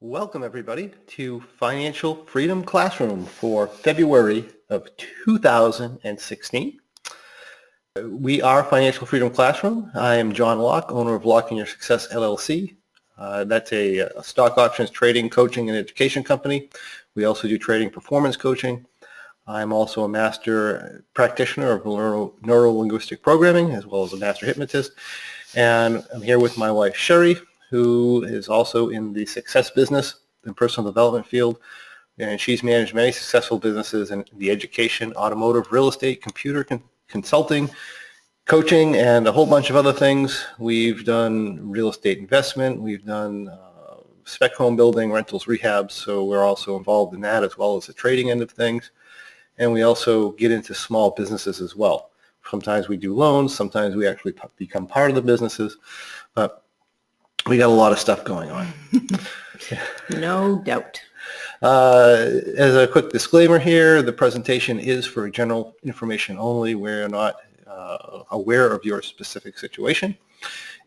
Welcome, everybody, to Financial Freedom Classroom for February of 2016. We are Financial Freedom Classroom. I am John Locke, owner of Locke and Your Success, LLC. That's a stock options trading, coaching, and education company. We also do trading performance coaching. I'm also a master practitioner of neuro-linguistic programming, as well as a master hypnotist. And I'm here with my wife, Sherry, who is also in the success business and personal development field. And she's managed many successful businesses in the education, automotive, real estate, computer consulting, coaching, and a whole bunch of other things. We've done real estate investment. We've done spec home building, rentals, rehabs. So we're also involved in that as well as the trading end of things. And we also get into small businesses as well. Sometimes we do loans. Sometimes we actually become part of the businesses. But we got a lot of stuff going on. No doubt. As a quick disclaimer here, the presentation is for general information only. We're not aware of your specific situation,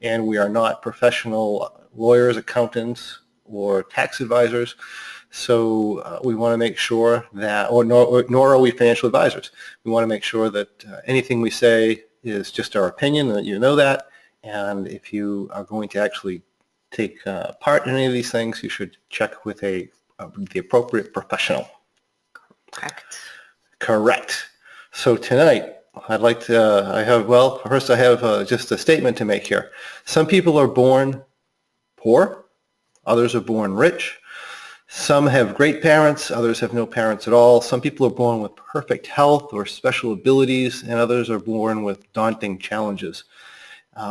and we are not professional lawyers, accountants, or tax advisors. So we want to make sure that, nor are we financial advisors. We want to make sure that anything we say is just our opinion, and that you know that. And if you are going to actually take part in any of these things, you should check with the appropriate professional. Correct. So tonight, I'd like to, first I have just a statement to make here. Some people are born poor, others are born rich. Some have great parents, others have no parents at all. Some people are born with perfect health or special abilities, and others are born with daunting challenges.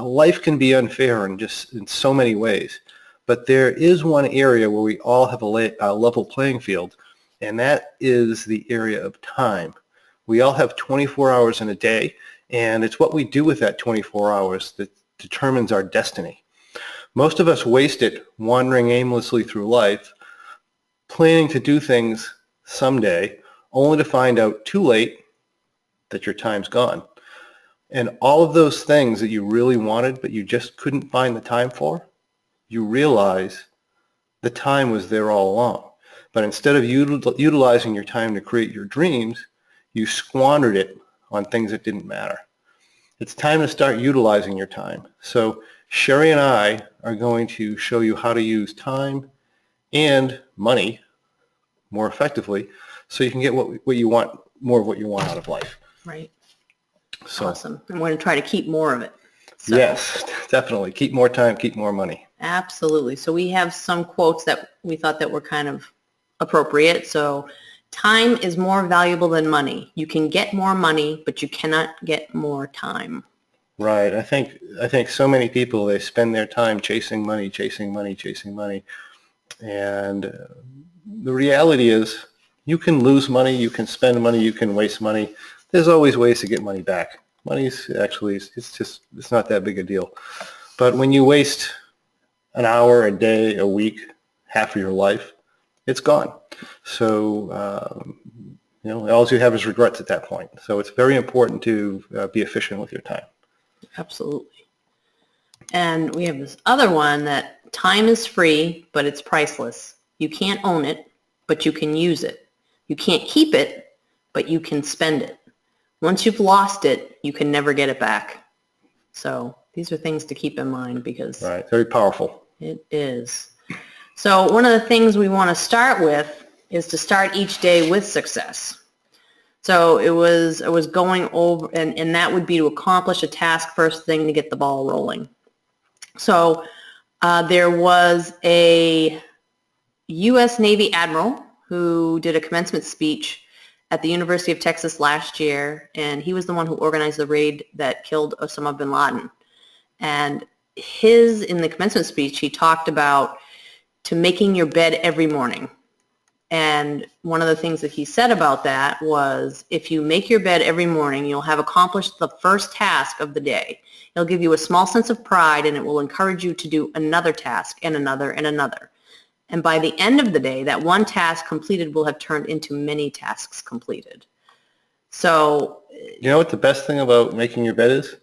Life can be unfair in so many ways, but there is one area where we all have a level playing field, and that is the area of time. We all have 24 hours in a day, and it's what we do with that 24 hours that determines our destiny. Most of us waste it wandering aimlessly through life, planning to do things someday, only to find out too late that your time's gone. And all of those things that you really wanted, but you just couldn't find the time for, you realize the time was there all along. But instead of utilizing your time to create your dreams, you squandered it on things that didn't matter. It's time to start utilizing your time. So Sherry and I are going to show you how to use time and money more effectively so you can get what you want, more of what you want out of life. Right. So, awesome. I'm going to try to keep more of it. So. Yes, definitely. Keep more time, keep more money. Absolutely. So we have some quotes that we thought that were kind of appropriate. So time is more valuable than money. You can get more money, but you cannot get more time. Right. I think so many people, they spend their time chasing money, chasing money, chasing money. And the reality is you can lose money, you can spend money, you can waste money. There's always ways to get money back. Money's actually, it's not that big a deal. But when you waste an hour, a day, a week, half of your life, it's gone. So, all you have is regrets at that point. So it's very important to be efficient with your time. Absolutely. And we have this other one that time is free, but it's priceless. You can't own it, but you can use it. You can't keep it, but you can spend it. Once you've lost it, you can never get it back. So these are things to keep in mind because... Right, very powerful. It is. So one of the things we want to start with is to start each day with success. So it was going over, and that would be to accomplish a task first thing to get the ball rolling. So there was a U.S. Navy admiral who did a commencement speech at the University of Texas last year, and he was the one who organized the raid that killed Osama bin Laden. And in the commencement speech, he talked about to making your bed every morning. And one of the things that he said about that was, if you make your bed every morning, you'll have accomplished the first task of the day. It'll give you a small sense of pride, and it will encourage you to do another task and another and another. And by the end of the day, that one task completed will have turned into many tasks completed. So... You know what the best thing about making your bed is?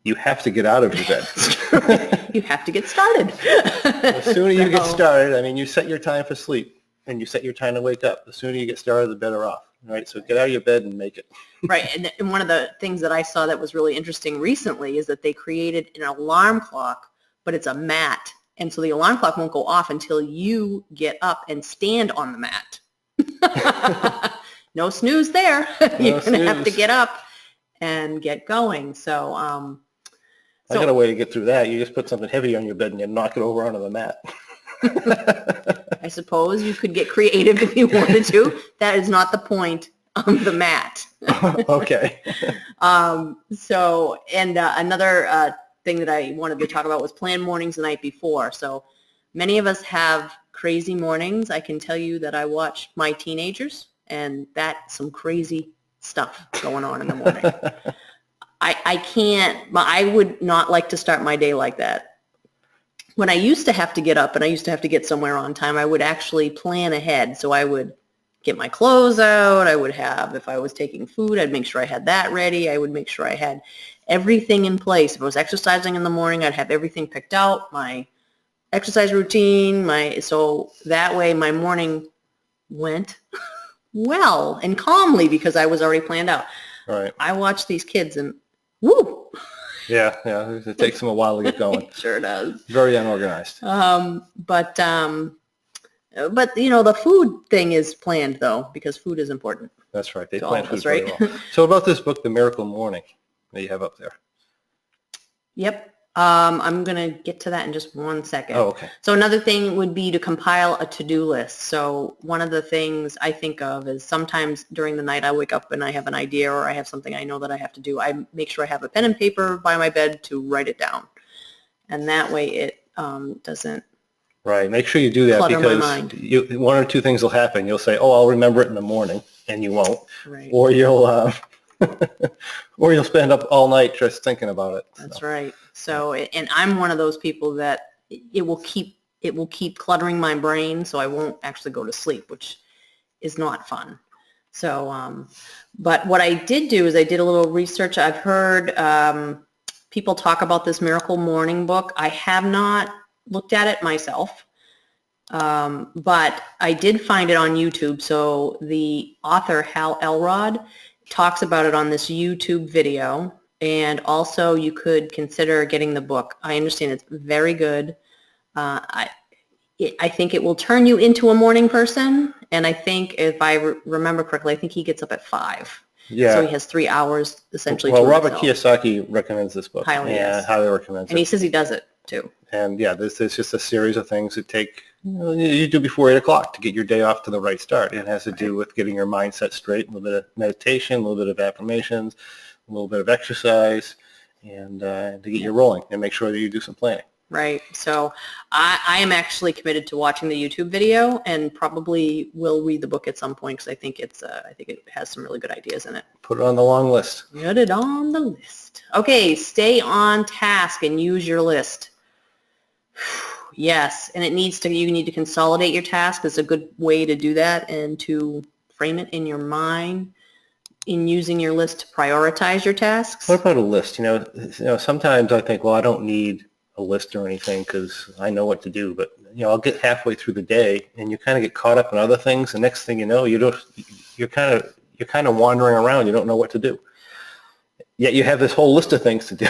You have to get out of your bed. you have to get started. The sooner you get started, I mean, you set your time for sleep and you set your time to wake up. The sooner you get started, the better off. Right? So get out of your bed and make it. Right. And one of the things that I saw that was really interesting recently is that they created an alarm clock, but it's a mat. And so the alarm clock won't go off until you get up and stand on the mat. No snooze there. You're going to have to get up and get going. So, I got a way to get through that. You just put something heavy on your bed and you knock it over onto the mat. I suppose you could get creative if you wanted to. That is not the point of the mat. Okay. Another thing that I wanted to talk about was plan mornings the night before. So many of us have crazy mornings. I can tell you that I watch my teenagers, and that's some crazy stuff going on in the morning. I would not like to start my day like that. When I used to have to get up and I used to have to get somewhere on time, I would actually plan ahead. So I would get my clothes out. I would have, if I was taking food, I'd make sure I had that ready. I would make sure I had everything in place. If I was exercising in the morning, I'd have everything picked out, my exercise routine, so that way my morning went well and calmly because I was already planned out. Right. I watch these kids and woo. Yeah. It takes them a while to get going. It sure does. Very unorganized. But the food thing is planned though, because food is important. That's right. They plan food right? very well. So about this book, The Miracle Morning, that you have up there. Yep. I'm going to get to that in just one second. Oh, okay. So another thing would be to compile a to-do list. So one of the things I think of is sometimes during the night I wake up and I have an idea or I have something I know that I have to do. I make sure I have a pen and paper by my bed to write it down. And that way it doesn't Right. Make sure you do that clutter my because mind. One or two things will happen. You'll say, "Oh, I'll remember it in the morning," and you won't. Right. Or you'll spend up all night just thinking about it. That's right. So, and I'm one of those people that it will keep cluttering my brain, so I won't actually go to sleep, which is not fun. So, but what I did do is I did a little research. I've heard people talk about this Miracle Morning book. I have not looked at it myself, but I did find it on YouTube. So the author, Hal Elrod, talks about it on this YouTube video, and also you could consider getting the book. I understand it's very good. I think it will turn you into a morning person, and I think if I remember correctly, I think he gets up at 5. Yeah. So he has 3 hours essentially. Well, to Robert himself. Kiyosaki recommends this book. Highly, yes. Highly recommends it. And he says he does it too. And yeah, there's just a series of things that take you do before 8 o'clock to get your day off to the right start. It has to do with getting your mindset straight, a little bit of meditation, a little bit of affirmations, a little bit of exercise, and to get you rolling and make sure that you do some planning. Right. So I am actually committed to watching the YouTube video and probably will read the book at some point because I think it has some really good ideas in it. Put it on the long list. Put it on the list. Okay, stay on task and use your list. Yes, and you need to consolidate your task. It's a good way to do that and to frame it in your mind in using your list to prioritize your tasks. What about a list? Sometimes I think, well, I don't need a list or anything because I know what to do, but I'll get halfway through the day and you kind of get caught up in other things. The next thing you know, you're kind of wandering around. You don't know what to do. Yet you have this whole list of things to do.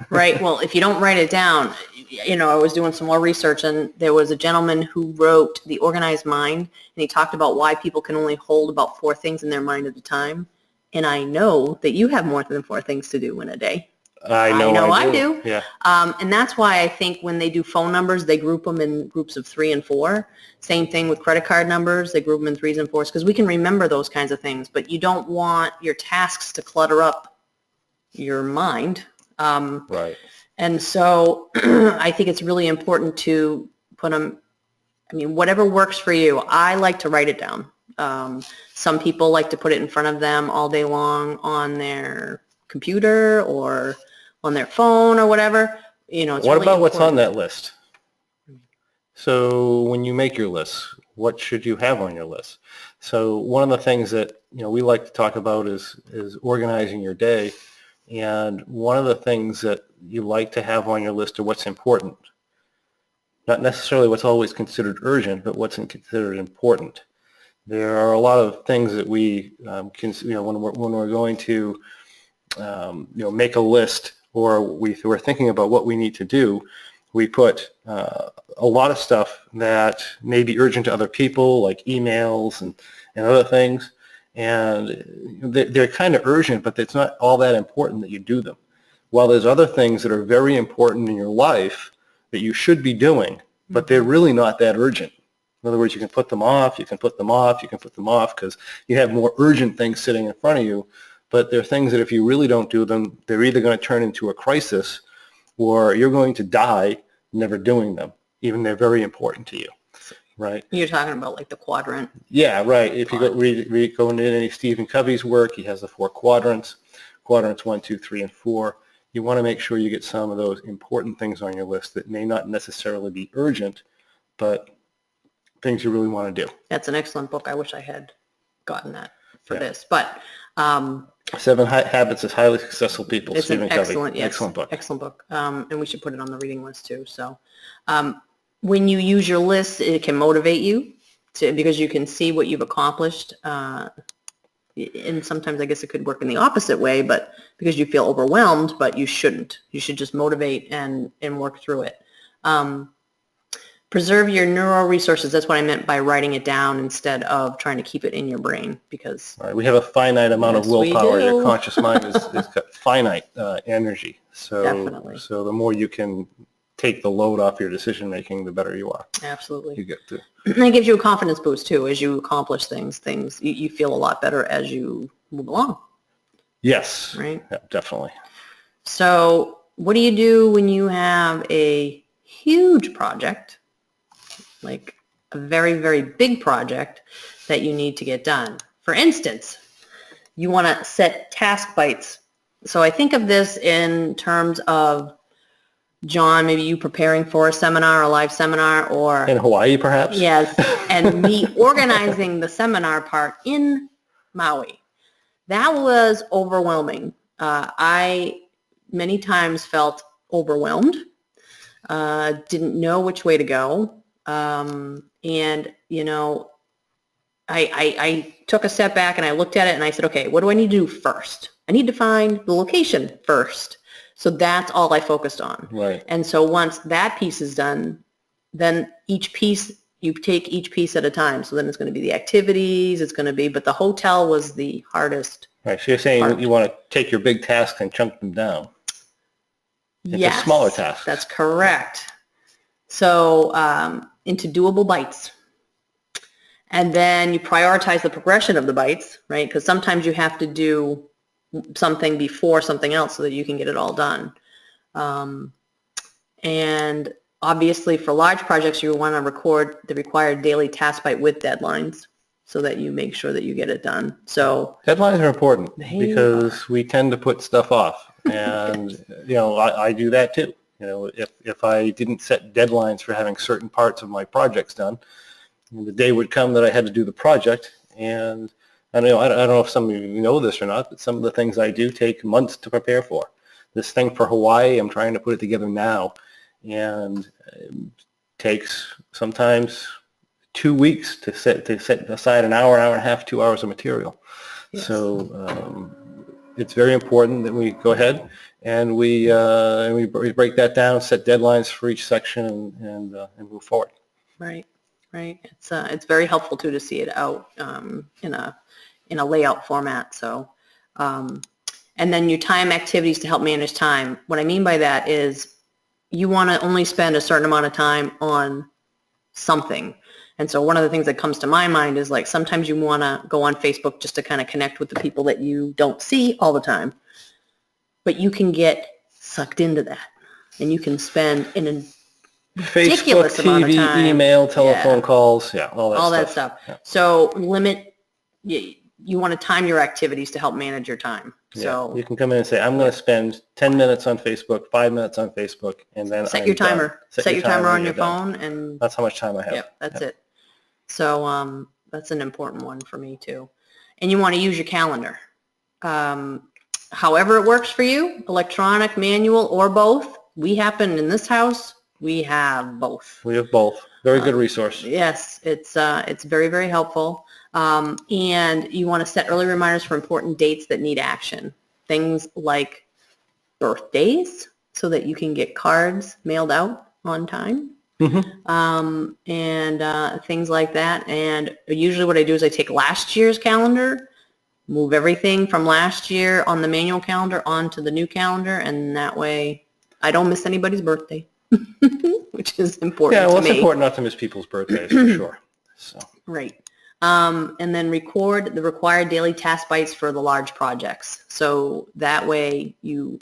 Right. Well, if you don't write it down, I was doing some more research and there was a gentleman who wrote The Organized Mind, and he talked about why people can only hold about 4 things in their mind at a time. And I know that you have more than 4 things to do in a day. I know I do. Yeah. And that's why I think when they do phone numbers, they group them in groups of 3 and 4. Same thing with credit card numbers. They group them in 3s and 4s because we can remember those kinds of things. But you don't want your tasks to clutter up your mind. Right. And so I think it's really important to put them, whatever works for you. I like to write it down. Some people like to put it in front of them all day long on their computer or on their phone or whatever. It's what really about what's on important. that list? So when you make your list, what should you have on your list? So one of the things that we like to talk about is organizing your day. And one of the things that you like to have on your list are what's important. Not necessarily what's always considered urgent, but what's considered important. There are a lot of things that we when we're going to make a list, or we're thinking about what we need to do, we put a lot of stuff that may be urgent to other people, like emails and other things, and they're kind of urgent, but it's not all that important that you do them. While there's other things that are very important in your life that you should be doing, but they're really not that urgent. In other words, you can put them off, you can put them off, you can put them off because you have more urgent things sitting in front of you. But there are things that if you really don't do them, they're either going to turn into a crisis or you're going to die never doing them, even they're very important to you, right? You're talking about like the quadrant. Yeah, right. If you go into any Stephen Covey's work, he has the 4 quadrants, quadrants 1, 2, 3, and 4. You want to make sure you get some of those important things on your list that may not necessarily be urgent, but things you really want to do. That's an excellent book. I wish I had gotten that for this. But 7 Habits of Highly Successful People, it's Stephen an Covey. excellent, yes, Excellent book. Excellent book. And we should put it on the reading list too. So when you use your list, it can motivate you because you can see what you've accomplished. And sometimes I guess it could work in the opposite way, but because you feel overwhelmed, but you shouldn't. You should just motivate and work through it. Preserve your neural resources. That's what I meant by writing it down instead of trying to keep it in your brain, because Right. We have a finite amount of willpower. Your conscious mind has got finite energy. So, Definitely. So the more you can take the load off your decision making, the better you are. Absolutely. You get to. And it gives you a confidence boost too. As you accomplish things you feel a lot better as you move along. Yes. Right. Yeah, definitely. So what do you do when you have a huge project, like a very, very big project that you need to get done? For instance, you want to set task bites. So I think of this in terms of, John, maybe you preparing for a seminar, a live seminar, or in Hawaii, perhaps? Yes, and me organizing the seminar part in Maui. That was overwhelming. I many times felt overwhelmed, didn't know which way to go. And, I took a step back and I looked at it and I said, okay, what do I need to do first? I need to find the location first. So that's all I focused on. Right. And so once that piece is done, then each piece, you take each piece at a time. So then it's going to be the activities, but the hotel was the hardest. Right. So you're saying you want to take your big tasks and chunk them down into smaller tasks. That's correct. So into doable bites. And then you prioritize the progression of the bites, right? Because sometimes you have to do something before something else so that you can get it all done. And obviously for large projects, you want to record the required daily task bite with deadlines so that you make sure that you get it done. So deadlines are important because we tend to put stuff off. And, I do that too. If I didn't set deadlines for having certain parts of my projects done, the day would come that I had to do the project. And I don't know if some of you know this or not, but some of the things I do take months to prepare for. This thing for Hawaii, I'm trying to put it together now, and it takes sometimes 2 weeks to set aside an hour and a half, 2 hours of material. Yes. So it's very important that we go ahead and we break that down, set deadlines for each section, and move forward. Right. It's very helpful too to see it out in a layout format. So, and then you time activities to help manage time. What I mean by that is you want to only spend a certain amount of time on something. And so one of the things that comes to my mind is like sometimes you want to go on Facebook just to kind of connect with the people that you don't see all the time. But you can get sucked into that and you can spend an ridiculous Facebook, amount of time. Email, telephone calls, all that stuff. Yeah. So limit, you want to time your activities to help manage your time. So you can come in and say, I'm going to spend 10 minutes on Facebook, 5 minutes on Facebook, and then set your timer. Set your timer on your phone, and that's how much time I have. Yep, that's it. So that's an important one for me too. And you want to use your calendar. However it works for you, electronic, manual, or both. We happen in this house We have both. We have both. Very good resource. Yes, it's very, very helpful. And you want to set early reminders for important dates that need action. Things like birthdays, so that you can get cards mailed out on time. And things like that. And usually what I do is I take last year's calendar, move everything from last year on the manual calendar onto the new calendar, and that way I don't miss anybody's birthday, which is important to me. Yeah, well, it's important not to miss people's birthdays, for sure. So. Right. And then record the required daily task bites for the large projects. So that way you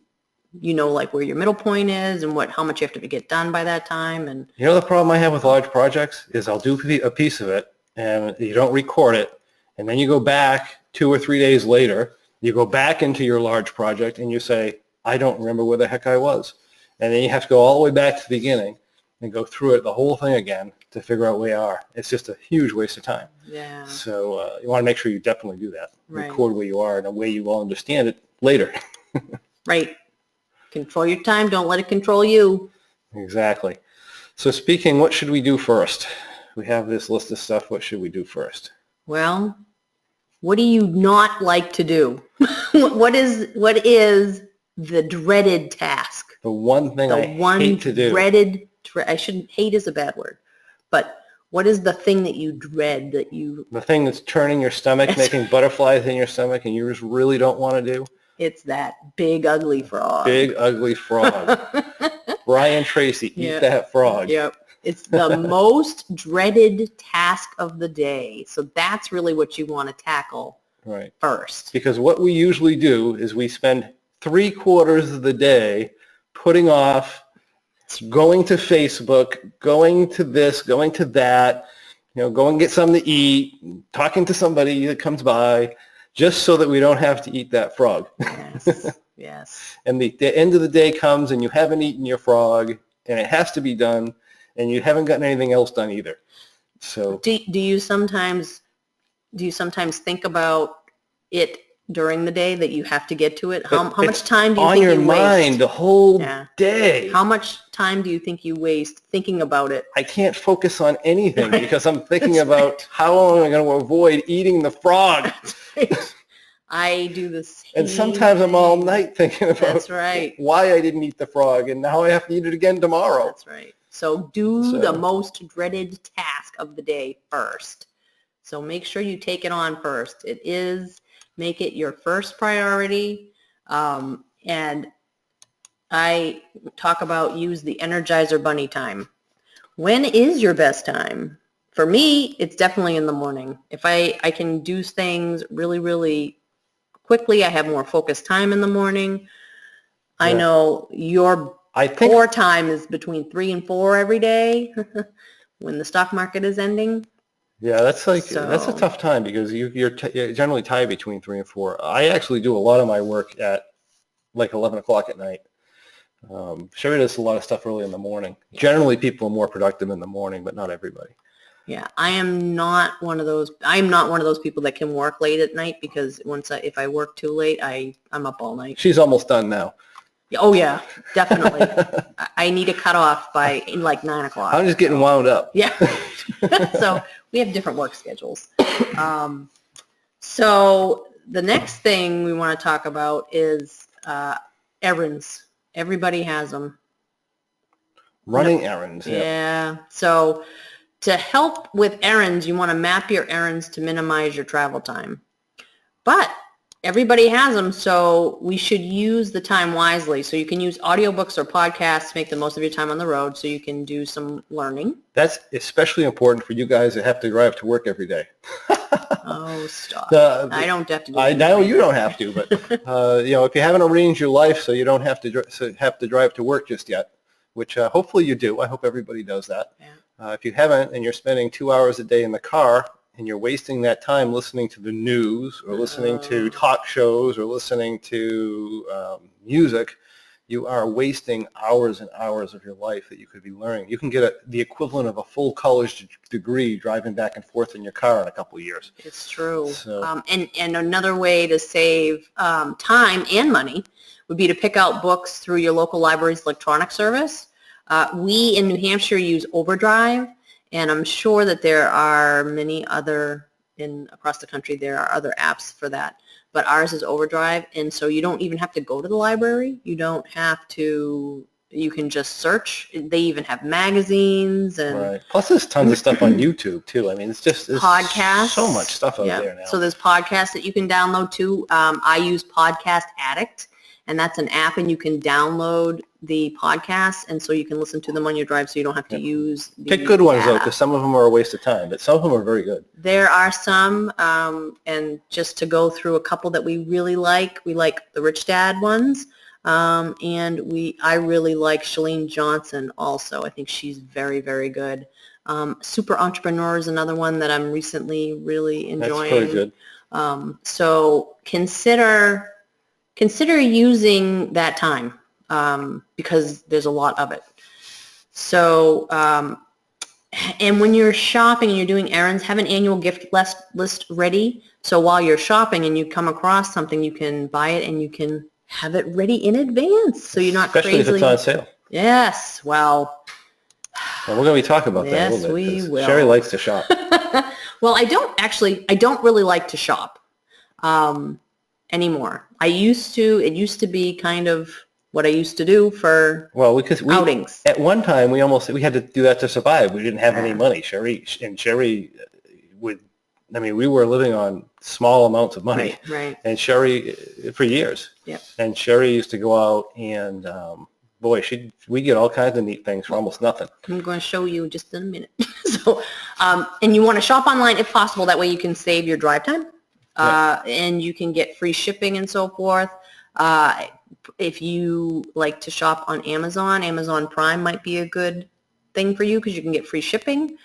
know, like where your middle point is and how much you have to get done by that time. And you know, the problem I have with large projects is I'll do a piece of it and you don't record it. And then you go back 2 or 3 days later, you go back into your large project and you say, I don't remember where the heck I was. And then you have to go all the way back to the beginning and go through it, the whole thing again, to figure out where you are. It's just a huge waste of time. Yeah. So you want to make sure you definitely do that. Right. Record where you are in a way you will understand it later. Right. Control your time. Don't let it control you. Exactly. So speaking, what should we do first? We have this list of stuff. What should we do first? Well, what do you not like to do? What is the dreaded task? The one thing I hate to do. I shouldn't, hate is a bad word, but what is the thing that you dread that you... The thing that's turning your stomach, making butterflies in your stomach, and you just really don't want to do? It's that big, ugly frog. Big, ugly frog. Brian Tracy, eat that frog. Yep. It's the most dreaded task of the day. So that's really what you want to tackle first. Because what we usually do is we spend 3/4 of the day putting off going to Facebook, going to this, going to that, go and get something to eat, talking to somebody that comes by, just so that we don't have to eat that frog. Yes, yes. And the end of the day comes and you haven't eaten your frog, and it has to be done, and you haven't gotten anything else done either. So do you sometimes think about it during the day that you have to get to it? How much time do you think you waste? On your mind the whole day. How much time do you think you waste thinking about it? I can't focus on anything because I'm thinking about how long am I going to avoid eating the frog. I do the same And sometimes I'm all night thinking about why I didn't eat the frog, and now I have to eat it again tomorrow. That's right. So do the most dreaded task of the day first. So make sure you take it on first. Make it your first priority. And I talk about use the Energizer Bunny time. When is your best time? For me, it's definitely in the morning. If I can do things really, really quickly, I have more focused time in the morning. I know your core time is between 3 and 4 every day when the stock market is ending. Yeah, that's a tough time because you're generally tied between 3 and 4. I actually do a lot of my work at like 11 o'clock at night. Sherry does a lot of stuff early in the morning. Generally, people are more productive in the morning, but not everybody. Yeah, I am not one of those people that can work late at night because if I work too late, I'm up all night. She's almost done now. Oh yeah, definitely. I need a cutoff by like 9 o'clock. I'm just getting wound up. Yeah. So we have different work schedules. So the next thing we want to talk about is errands. Everybody has them. Running errands. Yeah. So to help with errands, you want to map your errands to minimize your travel time. But everybody has them, so we should use the time wisely. So you can use audiobooks or podcasts to make the most of your time on the road so you can do some learning. That's especially important for you guys that have to drive to work every day. Oh, stop. I don't have to do I know you don't have to, but if you haven't arranged your life so you don't have to drive to work just yet, which hopefully you do. I hope everybody does that. Yeah. If you haven't and you're spending 2 hours a day in the car, and you're wasting that time listening to the news or listening to talk shows or listening to music, you are wasting hours and hours of your life that you could be learning. You can get the equivalent of a full college degree driving back and forth in your car in a couple of years. It's true. So, and another way to save time and money would be to pick out books through your local library's electronic service. We in New Hampshire use Overdrive, and I'm sure that there are many other, across the country, there are other apps for that. But ours is Overdrive, and so you don't even have to go to the library. You don't have to, you can just search. They even have magazines and Right. Plus, there's tons of stuff on YouTube too. I mean, it's podcasts. so much stuff out there now. So there's podcasts that you can download too. I use Podcast Addict, and that's an app, and you can download the podcasts, and so you can listen to them on your drive, so you don't have to use the Pick good ones data. though, because some of them are a waste of time, but some of them are very good. There are some, and just to go through a couple that we like the Rich Dad ones, and I really like Shalene Johnson also. I think she's very, very good. Super Entrepreneur is another one that I'm recently really enjoying. That's very good. So consider using that time, because there's a lot of it. So, and when you're shopping and you're doing errands, have an annual gift list ready. So while you're shopping and you come across something, you can buy it and you can have it ready in advance. So you're not Especially if it's on sale. Yes. Well, we're going to be talking about that a little bit. Yes, we will. Sherry likes to shop. Well, I don't really like to shop anymore. It used to be kind of what I used to do for outings. At one time, we had to do that to survive. We didn't have any money. Sherry we were living on small amounts of money. Right. And Sherry, for years. Yep. And Sherry used to go out and, we get all kinds of neat things for almost nothing. I'm going to show you just in a minute. So, and you want to shop online if possible. That way you can save your drive time. And you can get free shipping and so forth. If you like to shop on Amazon Prime might be a good thing for you because you can get free shipping.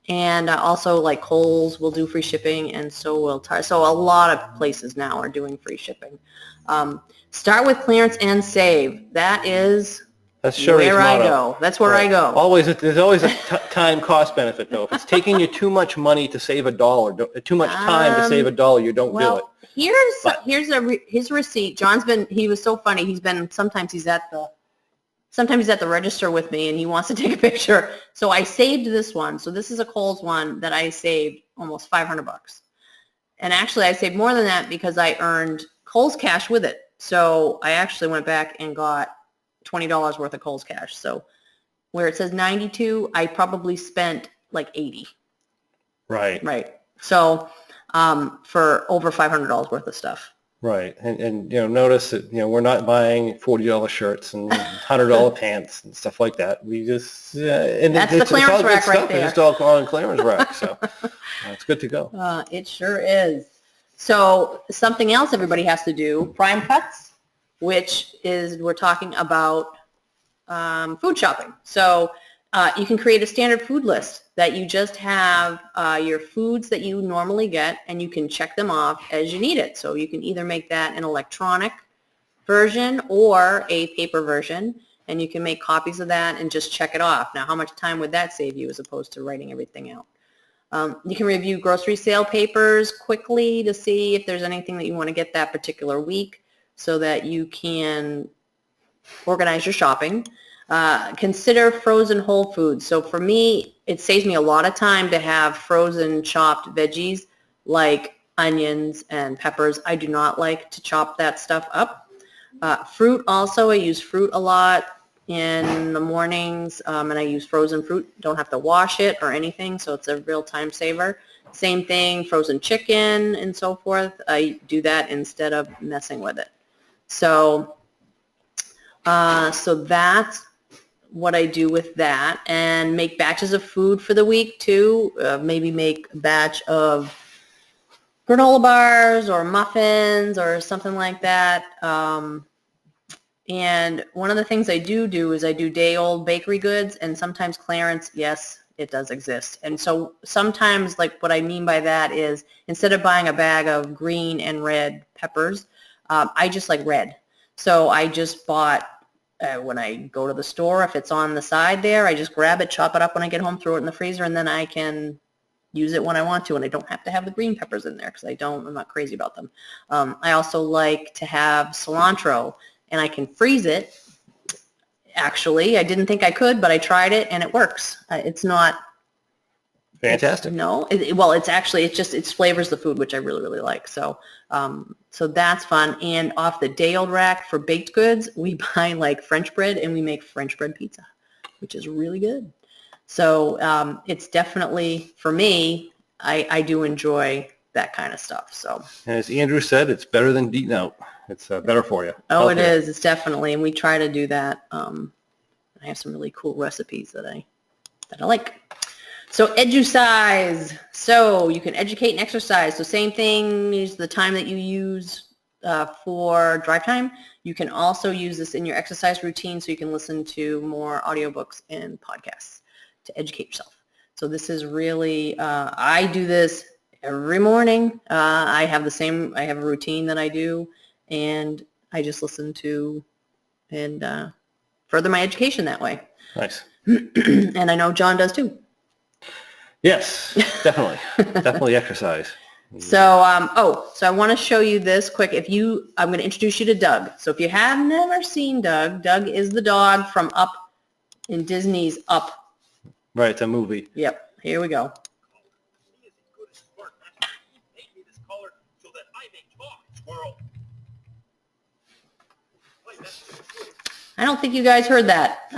And also like Kohl's will do free shipping, and so will So a lot of places now are doing free shipping. Start with clearance and save. That's Sherry's where I motto. go. That's where I go. There's always a time cost benefit though. If it's taking you too much money to save $1, too much time to save $1, you don't do it. Here's a receipt. He was so funny. Sometimes he's at the register with me and he wants to take a picture. So I saved this one. So this is a Kohl's one that I saved almost $500. And actually I saved more than that because I earned Kohl's cash with it. So I actually went back and got $20 worth of Kohl's cash. So where it says 92, I probably spent like 80. Right. So for over $500 worth of stuff. Right. And notice that, we're not buying $40 shirts and $100 pants and stuff like that. We just, that's the clearance rack right there. It's just all on clearance rack. So it's good to go. It sure is. So something else everybody has to do, prime cuts, which is, we're talking about food shopping. So you can create a standard food list that you just have your foods that you normally get, and you can check them off as you need it. So you can either make that an electronic version or a paper version, and you can make copies of that and just check it off. Now, how much time would that save you as opposed to writing everything out? You can review grocery sale papers quickly to see if there's anything that you want to get that particular week so that you can organize your shopping. Consider frozen whole foods. So for me, it saves me a lot of time to have frozen chopped veggies like onions and peppers. I do not like to chop that stuff up. Fruit also, I use fruit a lot in the mornings, and I use frozen fruit. Don't have to wash it or anything, so it's a real time saver. Same thing, frozen chicken and so forth. I do that instead of messing with it. So that's what I do with that, and make batches of food for the week too. Maybe make a batch of granola bars or muffins or something like that. And one of the things I do is I do day-old bakery goods, and sometimes clearance. Yes, it does exist. And so sometimes, like, what I mean by that is instead of buying a bag of green and red peppers, I just like red. So I just bought, when I go to the store, if it's on the side there, I just grab it, chop it up when I get home, throw it in the freezer, and then I can use it when I want to, and I don't have to have the green peppers in there because I'm not crazy about them. I also like to have cilantro, and I can freeze it actually. I didn't think I could, but I tried it and it works. It's not Fantastic. It flavors the food, which I really, really like. So, so that's fun. And off the day old rack for baked goods, we buy like French bread and we make French bread pizza, which is really good. So, it's definitely, for me, I do enjoy that kind of stuff. So, And as Andrew said, it's better than eating out. It's better for you. oh, it Healthier. is. It's definitely, and we try to do that. I have some really cool recipes that I like. So Educise. So you can educate and exercise. So same thing is the time that you use for drive time. You can also use this in your exercise routine so you can listen to more audiobooks and podcasts to educate yourself. So this is really, I do this every morning. I have a routine that I do, and I just listen to and further my education that way. Nice. And I know John does too. Yes, definitely. Definitely exercise. So, so I want to show you this quick. I'm going to introduce you to Doug. So if you have never seen Doug, Doug is the dog from Up in Disney's Up. Right, it's a movie. Yep, here we go. I don't think you guys heard that.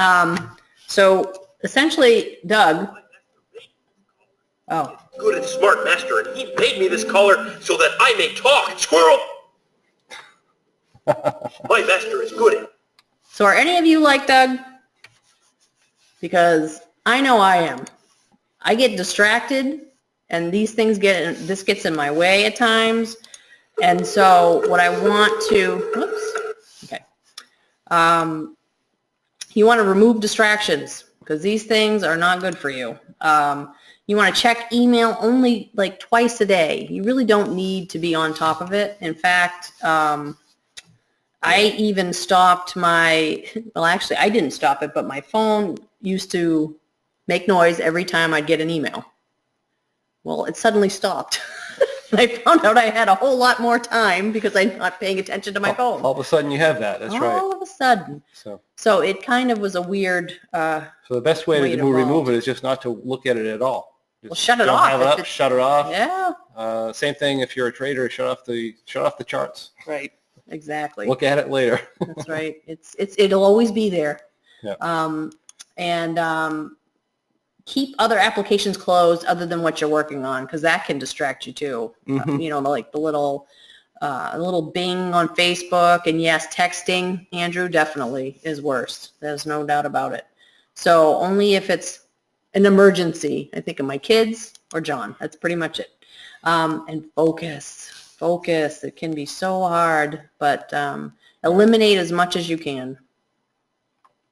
So essentially, Doug. Oh. Good and smart, master, and he paid me this collar so that I may talk. Squirrel! My master is good. So are any of you like Doug? Because I know I am. I get distracted, and this gets in my way at times. And so what I want to, you want to remove distractions because these things are not good for you. You want to check email only like twice a day. You really don't need to be on top of it. In fact, I even stopped actually I didn't stop it, but my phone used to make noise every time I'd get an email. Well, it suddenly stopped. I found out I had a whole lot more time because I'm not paying attention to my phone. All of a sudden you have that. That's right. All of a sudden. So it kind of was a weird So the best way to remove it is just not to look at it at all. Just shut it don't off. Have it up, shut it off. Yeah. Same thing if you're a trader, shut off the charts. Right. Exactly. Look at it later. That's right. It'll always be there. Yeah. And keep other applications closed other than what you're working on, because that can distract you too. Mm-hmm. Like the little bing on Facebook, and yes, texting, Andrew, definitely is worse. There's no doubt about it. So only if it's an emergency. I think of my kids or John. That's pretty much it. And focus. It can be so hard, but eliminate as much as you can.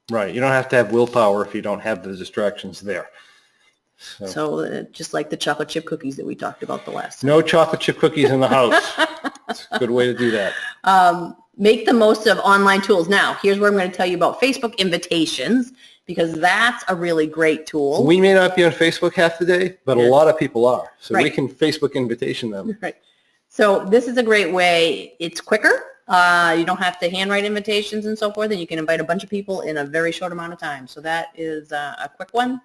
Right. You don't have to have willpower if you don't have the distractions there. So just like the chocolate chip cookies that we talked about the last time. No chocolate chip cookies in the house. It's a good way to do that. Make the most of online tools. Now, here's where I'm going to tell you about Facebook invitations, because that's a really great tool. We may not be on Facebook half the day, but a lot of people are. So Right. we can Facebook invitation them. Right. So this is a great way. It's quicker. You don't have to handwrite invitations and so forth, and you can invite a bunch of people in a very short amount of time. So that is a quick one.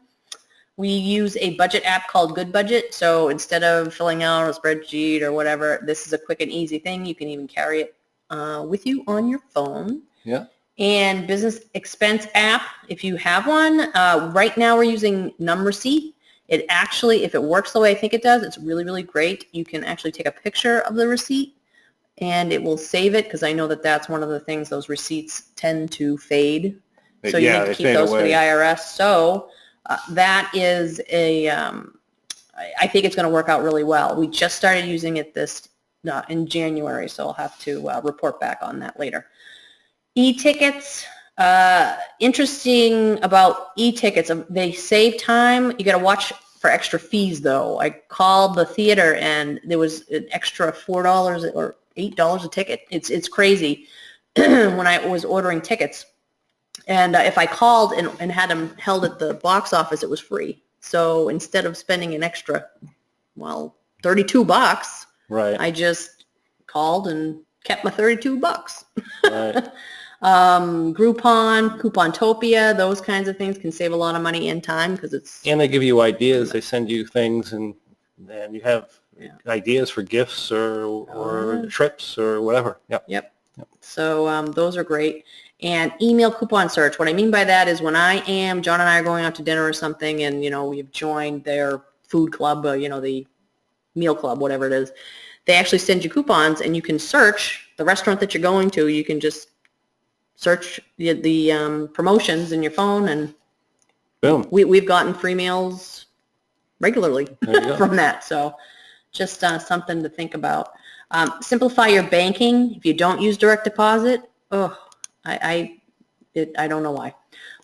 We use a budget app called Good Budget. So instead of filling out a spreadsheet or whatever, this is a quick and easy thing. You can even carry it with you on your phone. Yeah. And business expense app, if you have one. Right now we're using NumReceipt. It actually, if it works the way I think it does, it's really, really great. You can actually take a picture of the receipt and it will save it, because I know that that's one of the things, those receipts tend to fade. So you need to keep those for the IRS. So that is I think it's going to work out really well. We just started using it in January, so I'll have to report back on that later. E-tickets, interesting about e-tickets, they save time. You got to watch for extra fees though. I called the theater and there was an extra $4 or $8 a ticket. It's crazy when I was ordering tickets. And if I called and had them held at the box office, it was free. So instead of spending an extra, $32, right, I just called and kept my $32. Right. Groupon, Coupontopia, those kinds of things can save a lot of money and time because it's, And they give you ideas. They send you things, and you have Yeah. ideas for gifts or Oh, yeah. trips or whatever. Yep. Yep. So those are great. And email coupon search. What I mean by that is when John and I are going out to dinner or something and, we've joined their food club, the meal club, whatever it is, they actually send you coupons and you can search the restaurant that you're going to. You can just search the promotions in your phone and Boom. we've gotten free meals regularly There you go. from that. So just something to think about. Simplify your banking. If you don't use direct deposit, I don't know why.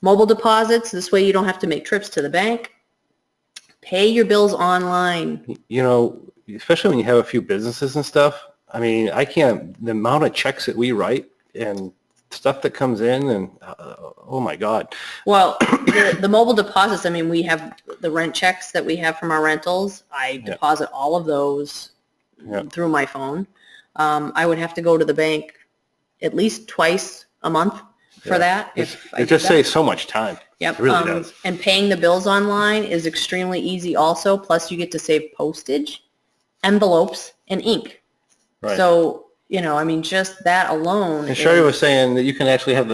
Mobile deposits, this way you don't have to make trips to the bank. Pay your bills online. Especially when you have a few businesses and stuff. I mean, the amount of checks that we write and stuff that comes in and, oh my God. Well, the mobile deposits, I mean, we have the rent checks that we have from our rentals. I deposit all of those through my phone. I would have to go to the bank at least twice a month for that. It just saves so much time. Yep. It really does. And paying the bills online is extremely easy also. Plus you get to save postage, envelopes, and ink. Right. So, I mean, just that alone. And Sherry was saying that you can actually have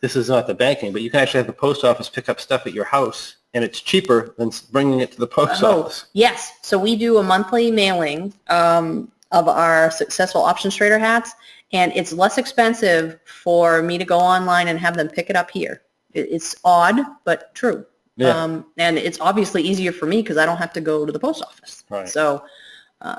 this is not the banking, but you can actually have the post office pick up stuff at your house, and it's cheaper than bringing it to the post office. Yes. So we do a monthly mailing of our successful options trader hats, and it's less expensive for me to go online and have them pick it up here. It's odd, but true. Yeah. And it's obviously easier for me because I don't have to go to the post office. Right. So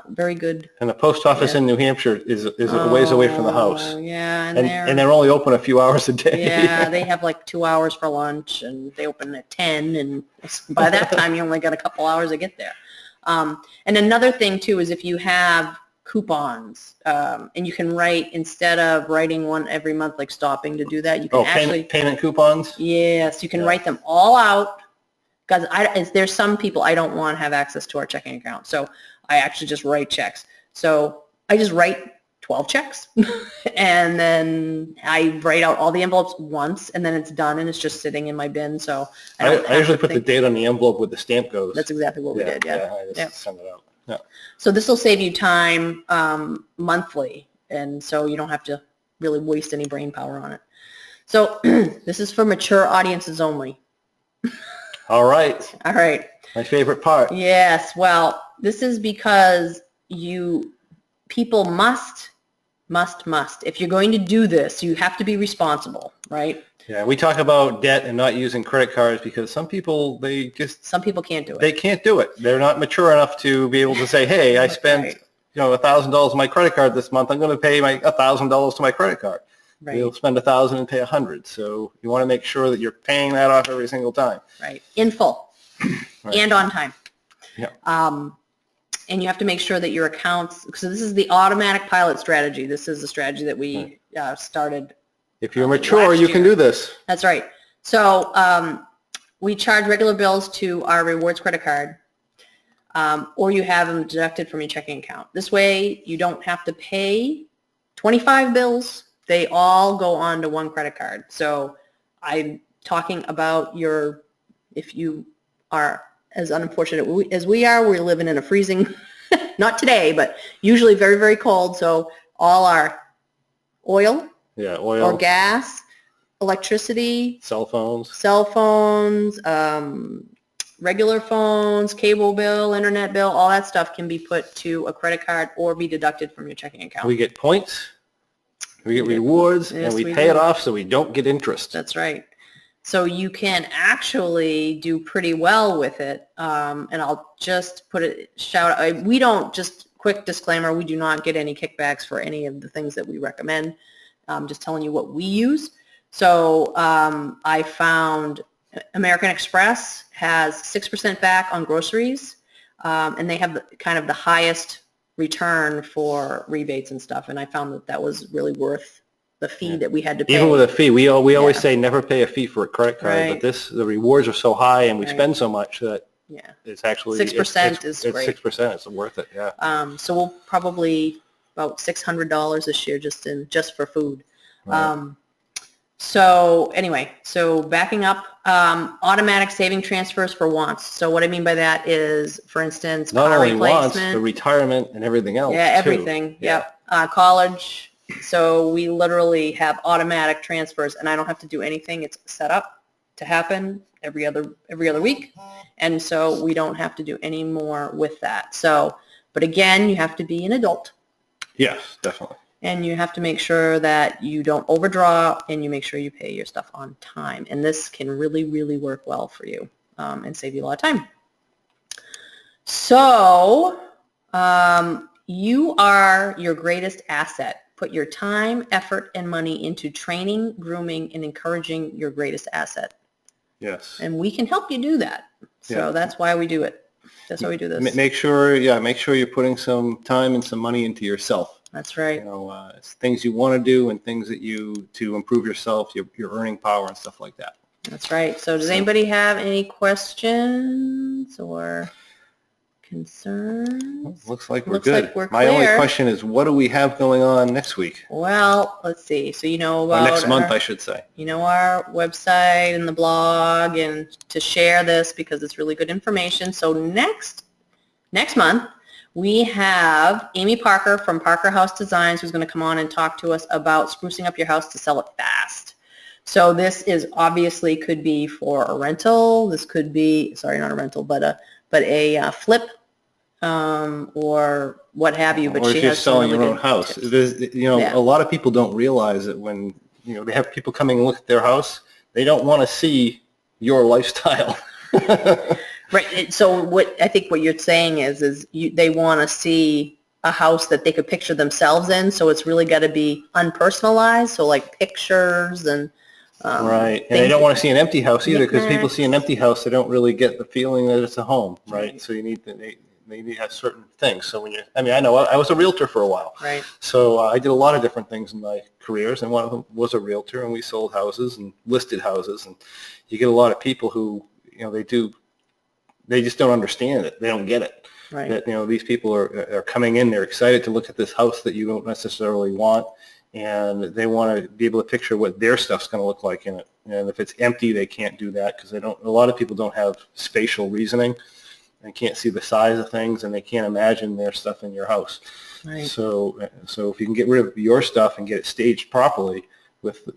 very good. And the post office in New Hampshire is a ways away from the house. Yeah, and they're only open a few hours a day. Yeah, they have like 2 hours for lunch, and they open at 10, and by that time you only got a couple hours to get there. And another thing too is if you have coupons, and you can write, instead of writing one every month, like stopping to do that, you can actually payment coupons. Yes, you can write them all out, because there's some people I don't want to have access to our checking account, so I actually just write checks. So I just write 12 checks and then I write out all the envelopes once, and then it's done and it's just sitting in my bin. So I usually put the date on the envelope where the stamp goes. That's exactly what we did. Yeah. I just send it out. Yeah. So this will save you time monthly, and so you don't have to really waste any brain power on it. So this is for mature audiences only. All right. All right. My favorite part. Yes. Well, this is because people must. If you're going to do this, you have to be responsible, right? Yeah, we talk about debt and not using credit cards because some people some people can't do it. They can't do it. They're not mature enough to be able to say, "Hey, I spent $1,000 on my credit card this month. I'm going to pay my $1,000 to my credit card." Right. You'll spend $1,000 and pay $100. So you want to make sure that you're paying that off every single time. Right, in full and on time. Yeah. And you have to make sure that your accounts. So this is the automatic pilot strategy. This is the strategy that we started. If you're mature, you can do this. That's right. So we charge regular bills to our rewards credit card, or you have them deducted from your checking account. This way, you don't have to pay 25 bills. They all go on to one credit card. So I'm talking about if you are as unfortunate as we are, we're living in a freezing, not today, but usually very, very cold. So all our oil or gas, electricity, cell phones, regular phones, cable bill, internet bill, all that stuff can be put to a credit card or be deducted from your checking account. We get points, we get rewards, and we pay it off so we don't get interest. That's right. So you can actually do pretty well with it. And I'll just put a shout out. We don't, just quick disclaimer, we do not get any kickbacks for any of the things that we recommend. I'm just telling you what we use. So I found American Express has 6% back on groceries, and they have kind of the highest return for rebates and stuff. And I found that was really worth the fee that we had to pay. Even with a fee, we always say never pay a fee for a credit card, but the rewards are so high and we spend so much that it's actually 6% is great. 6%. It's worth it. Yeah. So we'll probably about $600 this year just for food. Right. So anyway, so backing up, automatic saving transfers for wants. So what I mean by that is, for instance, Not car only wants, replacement. but retirement and everything else, Yeah, too. everything. Yep. College. So we literally have automatic transfers, and I don't have to do anything. It's set up to happen every other week, and so we don't have to do any more with that. So, but again, you have to be an adult. Yes, definitely. And you have to make sure that you don't overdraw, and you make sure you pay your stuff on time. And this can really, really work well for you and save you a lot of time. So you are your greatest asset. Put your time, effort, and money into training, grooming, and encouraging your greatest asset. Yes. And we can help you do that. So that's why we do it. That's why we do this. Make sure you're putting some time and some money into yourself. That's right. You know, it's things you want to do and things that to improve yourself, your earning power and stuff like that. That's right. So does anybody have any questions or concerns? Looks like we're Looks good. like we're My only clear. question is, what do we have going on next week? Well, let's see. So you know Or about next month, I should say. You know, our website and the blog, and to share this because it's really good information. So next month, we have Amy Parker from Parker House Designs, who's going to come on and talk to us about sprucing up your house to sell it fast. So this is obviously could be for a rental. This could be, sorry, not a rental, but a flip or what have you. But or she if you're has some selling really your own good house. tips. A lot of people don't realize that when they have people coming and look at their house, they don't want to see your lifestyle. Right. So I think what you're saying is they want to see a house that they could picture themselves in. So it's really got to be unpersonalized. So like pictures and right. And they don't want to see an empty house either, because people see an empty house, they don't really get the feeling that it's a home, right? So you need they need to have certain things. So I know I was a realtor for a while. Right. So I did a lot of different things in my careers, and one of them was a realtor, and we sold houses and listed houses, and you get a lot of people who, they just don't understand it. They don't get it. Right. That, these people are coming in, they're excited to look at this house that you don't necessarily want, and they want to be able to picture what their stuff's going to look like in it. And if it's empty, they can't do that because a lot of people don't have spatial reasoning and can't see the size of things, and they can't imagine their stuff in your house. Right. So if you can get rid of your stuff and get it staged properly with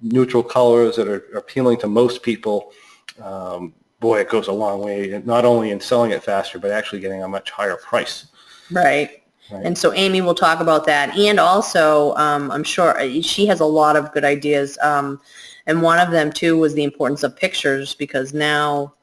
neutral colors that are appealing to most people, boy, it goes a long way, not only in selling it faster, but actually getting a much higher price. Right. And so Amy will talk about that. And also, I'm sure she has a lot of good ideas. And one of them, too, was the importance of pictures, because now,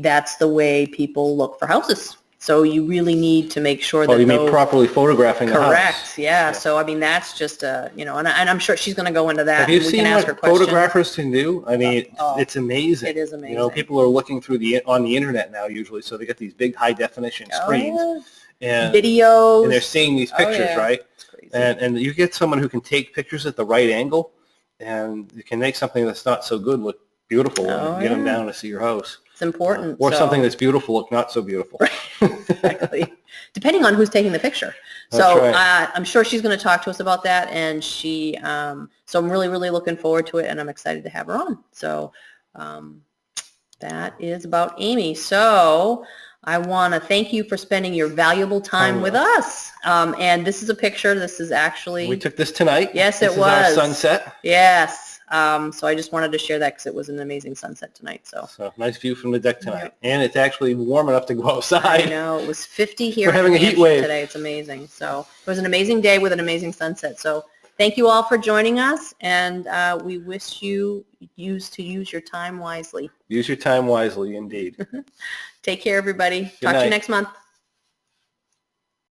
that's the way people look for houses. So you really need to make sure that you mean properly photographing the house. Correct, yeah. So, that's just and I'm sure she's going to go into that. Have you seen what photographers can do? It's amazing. It is amazing. People are looking on the internet now usually, so they get these big high-definition screens. Yeah. And videos. And they're seeing these pictures, right? It's crazy. And you get someone who can take pictures at the right angle, and you can make something that's not so good look beautiful and get them down to see your house. It's important. Or something that's beautiful look not so beautiful. Exactly. Depending on who's taking the picture. That's right. I'm sure she's going to talk to us about that, and so I'm really, really looking forward to it, and I'm excited to have her on. So that is about Amy. So I want to thank you for spending your valuable time with us. And this is a picture. This is actually... We took this tonight. Yes, this it was. This is our sunset. Yes. So I just wanted to share that because it was an amazing sunset tonight. So nice view from the deck tonight. Yep. And it's actually warm enough to go outside. I know. It was 50 here. We're having a heat wave today. It's amazing. So it was an amazing day with an amazing sunset. So thank you all for joining us, and we wish you use your time wisely. Use your time wisely, indeed. Take care, everybody. Good Talk night. to you next month.